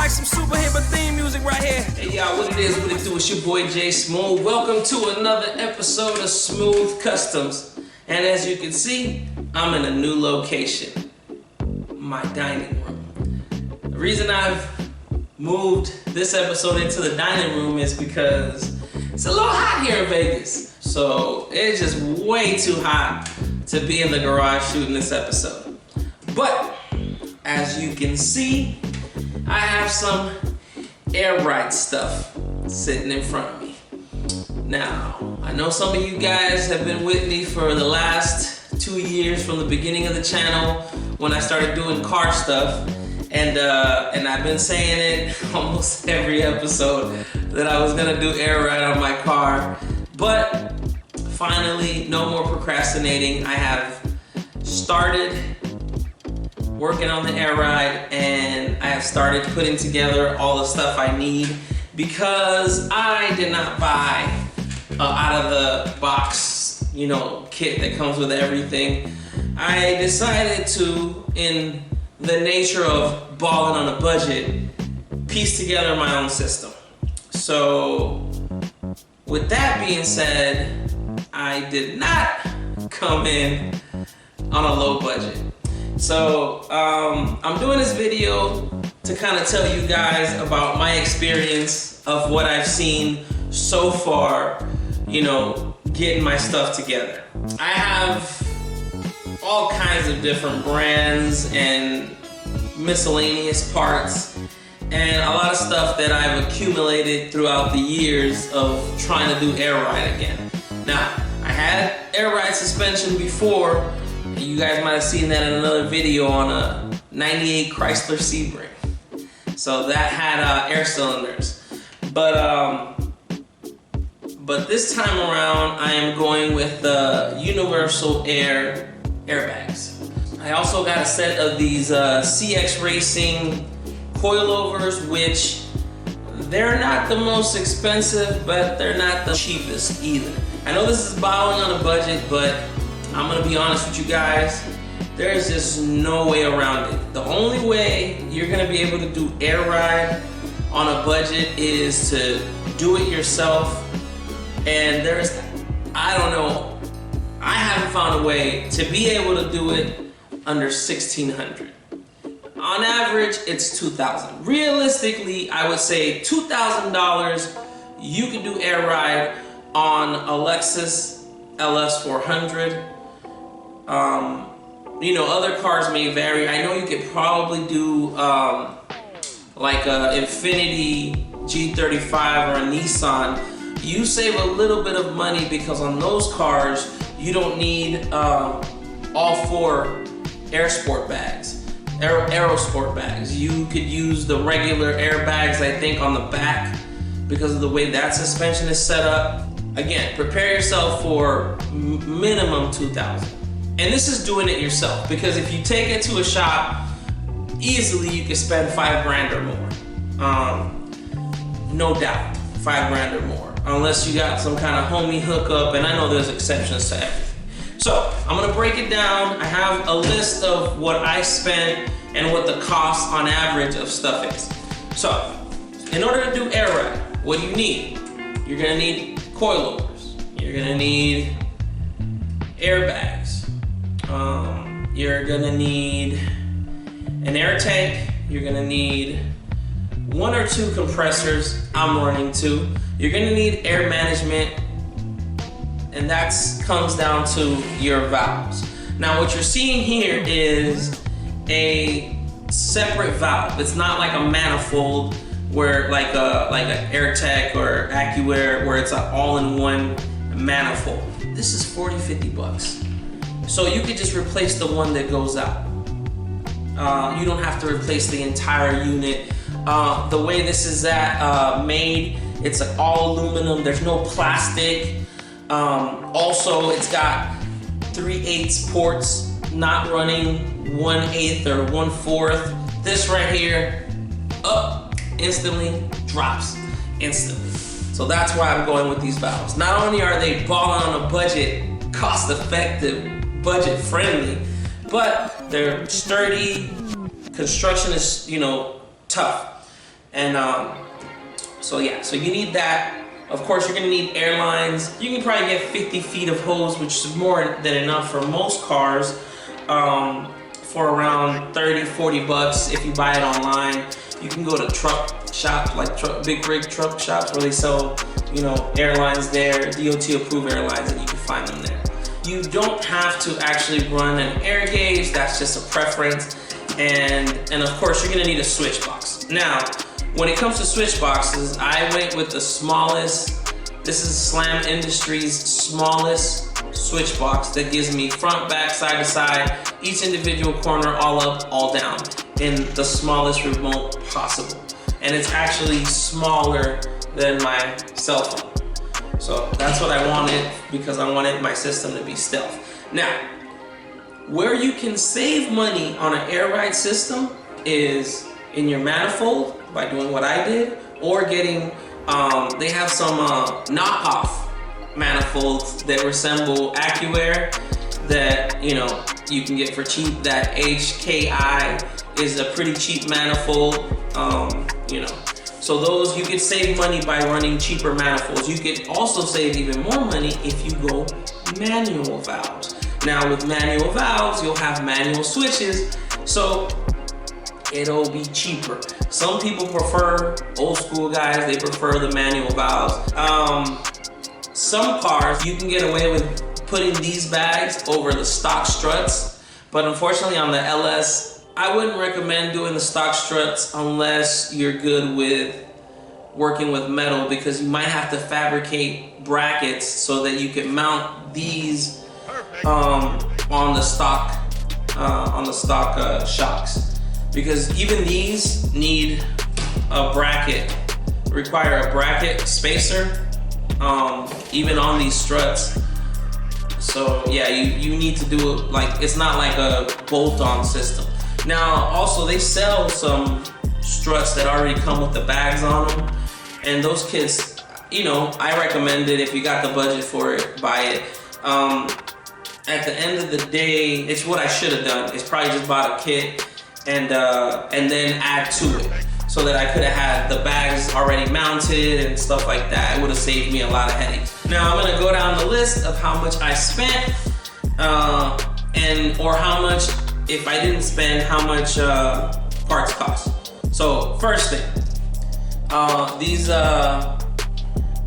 like some super hipper theme music right here. Hey y'all, what it is, what it do, it's your boy Jay Smooth. Welcome to another episode of Smooth Customs. And as you can see, I'm in a new location, my dining room. The reason I've moved this episode into the dining room is because it's a little hot here in Vegas. So it's just way too hot to be in the garage shooting this episode. But as you can see, I have some air ride stuff sitting in front of me. Now, I know some of you guys have been with me for the last 2 years from the beginning of the channel when I started doing car stuff. And I've been saying it almost every episode that I was gonna do air ride on my car. But finally, no more procrastinating. I have started working on the air ride, and I have started putting together all the stuff I need because I did not buy out of the box, kit that comes with everything. I decided to, in the nature of balling on a budget, piece together my own system. So with that being said, I did not come in on a low budget. So I'm doing this video to kind of tell you guys about my experience of what I've seen so far, getting my stuff together. I have all kinds of different brands and miscellaneous parts and a lot of stuff that I've accumulated throughout the years of trying to do air ride again. Now, I had air ride suspension before. You guys might have seen that in another video on a 98 Chrysler Sebring. So that had air cylinders. But this time around, I am going with the universal airbags. I also got a set of these CX Racing coilovers, which they're not the most expensive, but they're not the cheapest either. I know this is balling on a budget, but I'm gonna be honest with you guys, there's just no way around it. The only way you're gonna be able to do air ride on a budget is to do it yourself. And I haven't found a way to be able to do it under $1,600. On average, it's $2,000. Realistically, I would say $2,000, you can do air ride on a Lexus LS400. Other cars may vary. I know you could probably do like a Infiniti G35 or a Nissan. You save a little bit of money because on those cars, you don't need all four air sport bags, aero sport bags. You could use the regular airbags, I think, on the back because of the way that suspension is set up. Again, prepare yourself for minimum $2,000. And this is doing it yourself, because if you take it to a shop, easily you can spend $5 grand or more. No doubt, $5 grand or more. Unless you got some kind of homie hookup, and I know there's exceptions to everything. So, I'm gonna break it down. I have a list of what I spent and what the cost on average of stuff is. So, in order to do air ride, what do you need? You're gonna need coilovers. You're gonna need airbags. You're gonna need an air tank. You're gonna need 1 or 2 compressors. I'm running 2. You're gonna need air management, and that comes down to your valves. Now, what you're seeing here is a separate valve. It's not like a manifold where like an AirTech or AccuAir where it's an all-in-one manifold. This is 40, 50 bucks. So you could just replace the one that goes out. You don't have to replace the entire unit. The way this is made, it's all aluminum, there's no plastic. Also, it's got 3/8 ports, not running 1/8 or 1/4. This right here, up instantly, drops instantly. So that's why I'm going with these valves. Not only are they balling on a budget, cost effective, budget friendly, but they're sturdy. Construction is, tough. And so yeah, so you need that. Of course, you're gonna need Airlines. You can probably get 50 feet of hose, which is more than enough for most cars, for around 30, 40 bucks if you buy it online. You can go to truck shops, like big rig truck shops where they sell, you know, Airlines there, DOT approved Airlines, and you can find them there. You don't have to actually run an air gauge, that's just a preference. And of course, you're gonna need a Switchbox. Now, when it comes to Switchboxes, I went with the smallest. This is Slam Industries' smallest Switchbox that gives me front, back, side to side, each individual corner, all up, all down, in the smallest remote possible. And it's actually smaller than my cell phone. So that's what I wanted, because I wanted my system to be stealth. Now, where you can save money on an air ride system is in your manifold, by doing what I did, or getting, they have some knockoff manifolds that resemble AccuAir that, you know, you can get for cheap. That HKI is a pretty cheap manifold, you know. So those, you could save money by running cheaper manifolds. You could also save even more money if you go manual valves. Now with manual valves, you'll have manual switches, so it'll be cheaper. Some people prefer, old school guys, they prefer the manual valves. Some cars, you can get away with putting these bags over the stock struts, but unfortunately on the LS, I wouldn't recommend doing the stock struts unless you're good with working with metal, because you might have to fabricate brackets so that you can mount these on the stock shocks. Because even these need a bracket, require a bracket spacer, even on these struts. So yeah, you need to do it like, it's not like a bolt-on system. Now also they sell some struts that already come with the bags on them, and those kits, you know, I recommend it. If you got the budget for it, buy it. At the end of the day, it's what I should have done. It's probably just bought a kit and then add to it, so that I could have had the bags already mounted and stuff like that. It would have saved me a lot of headaches. Now I'm gonna go down the list of how much I spent, or how much, if I didn't spend, how much parts cost. So first thing,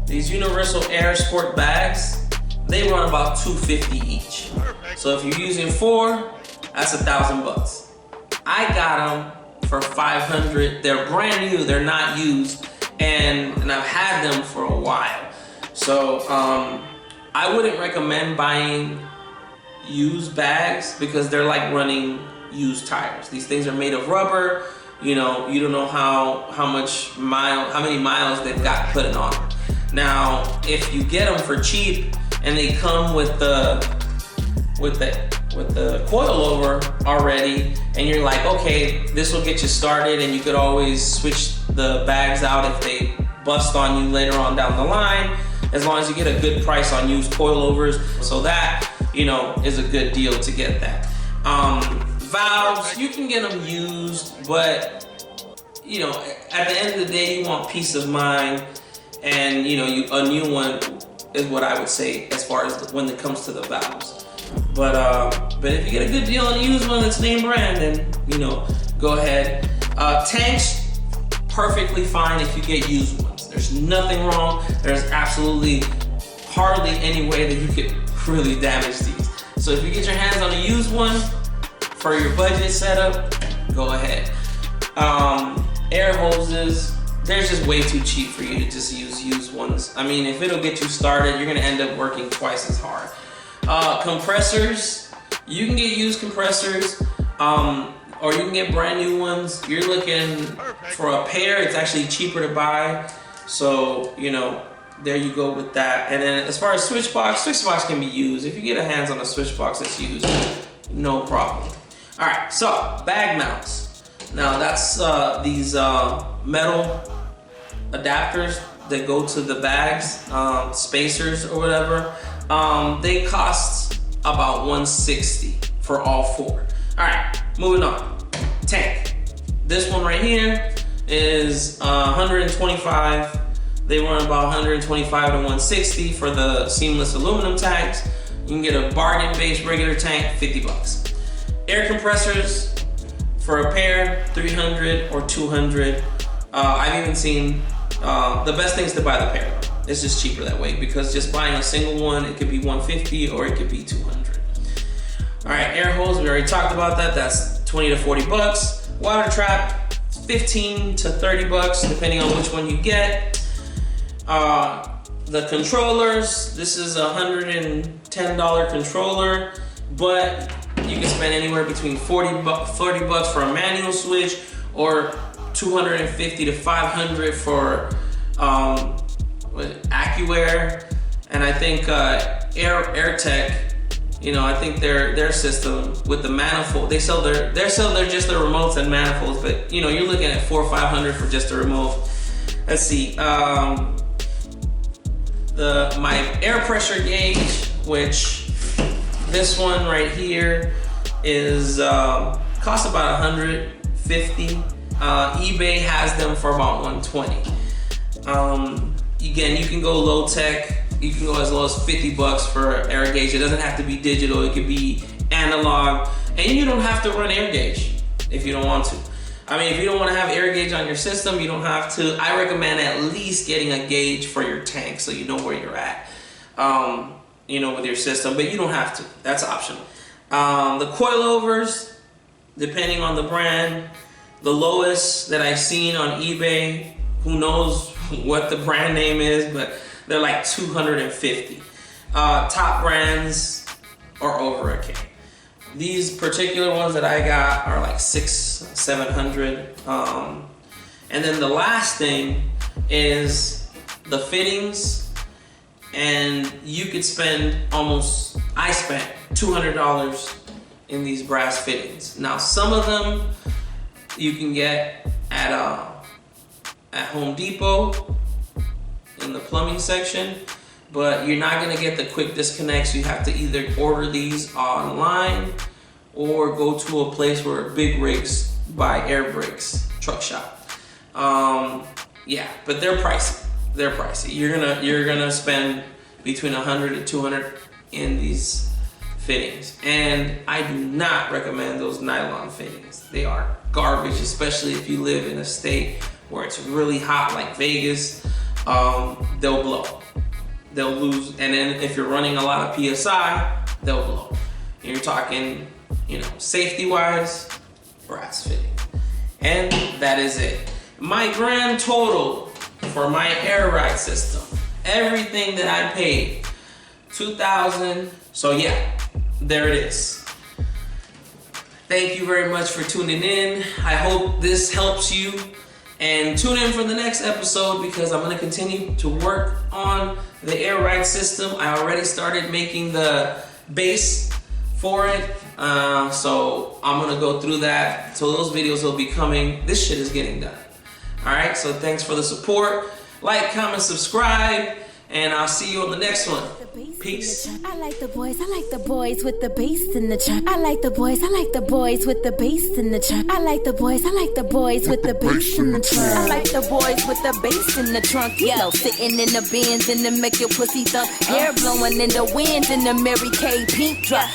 these Universal Air Sport bags, they run about $250 each. So if you're using 4, that's $1,000. I got them for $500. They're brand new, they're not used, and I've had them for a while. So I wouldn't recommend buying used bags, because they're like running used tires. These things are made of rubber. You know, you don't know how many miles they've got put on them. Now, if you get them for cheap and they come with the coilover already, and you're like, okay, this will get you started, and you could always switch the bags out if they bust on you later on down the line, as long as you get a good price on used coilovers. So that, you know, is a good deal to get that. Valves, you can get them used, but you know, at the end of the day, you want peace of mind, and you know, a new one is what I would say as far as when it comes to the valves. But if you get a good deal on a used one that's name brand, then you know, go ahead. Tanks, perfectly fine if you get used ones. There's nothing wrong. There's absolutely hardly any way that you could really damage these. So if you get your hands on a used one for your budget setup, go ahead. Air hoses, they're just way too cheap for you to just use used ones. I mean, if it'll get you started, you're gonna end up working twice as hard. Compressors, you can get used compressors, or you can get brand new ones. You're looking for a pair, it's actually cheaper to buy. So, you know, there you go with that. And then as far as Switchbox can be used. If you get a hands on a Switchbox that's used, no problem. All right, so bag mounts. Now that's these metal adapters that go to the bags, spacers or whatever. They cost about $160 for all 4. All right, moving on. Tank. This one right here is 125. They run about 125 to 160 for the seamless aluminum tags. You can get a bargain base regular tank, 50 bucks. Air compressors for a pair, 300 or 200. I've even seen, the best thing is to buy the pair. It's just cheaper that way because just buying a single one, it could be 150 or it could be 200. All right, air hose, we already talked about that. That's 20 to 40 bucks. Water trap, 15 to 30 bucks, depending on which one you get. The controllers, this is a $110 controller, but you can spend anywhere between 40 bucks for a manual switch or 250 to 500 for AccuAir, and I think AirTech. You know, I think their system with the manifold, they sell just their remotes and manifolds, but you know, you're looking at $400 or $500 for just a remote. Let's see, my air pressure gauge, which this one right here is costs about $150. eBay has them for about $120. Again, you can go low tech. You can go as low as 50 bucks for air gauge. It doesn't have to be digital. It could be analog, and you don't have to run air gauge if you don't want to. I mean, if you don't want to have air gauge on your system, you don't have to. I recommend at least getting a gauge for your tank so you know where you're at, you know, with your system, but you don't have to. That's optional. The coilovers, depending on the brand, the lowest that I've seen on eBay, who knows what the brand name is, but they're like 250. Top brands are over a K. These particular ones that I got are like 600-700. And then the last thing is the fittings, and you could spend I spent $200 in these brass fittings. Now some of them you can get at Home Depot in the plumbing section, but you're not gonna get the quick disconnects. You have to either order these online or go to a place where big rigs buy air brakes, truck shop. Yeah, but they're pricey. They're pricey. You're gonna spend between 100 to 200 in these fittings, and I do not recommend those nylon fittings. They are garbage, especially if you live in a state where it's really hot like Vegas. They'll blow. They'll lose, and then if you're running a lot of PSI, they'll blow. And you're talking, you know, safety-wise, brass fitting. And that is it. My grand total for my air ride system, everything that I paid, $2,000. So yeah, there it is. Thank you very much for tuning in. I hope this helps you. And tune in for the next episode because I'm gonna continue to work on the air ride system. I already started making the base for it. So I'm gonna go through that. So those videos will be coming. This shit is getting done. All right, so thanks for the support. Like, comment, subscribe, and I'll see you on the next one. Peace. I like the boys with the bass in the trunk. I like the boys with the bass in the trunk. I like the boys with the bass in the trunk. I like the boys with the bass in the trunk. Yo, sitting in the Benz and the make your pussy thump. Hair blowing in the wind in the Mary Kay pink drop.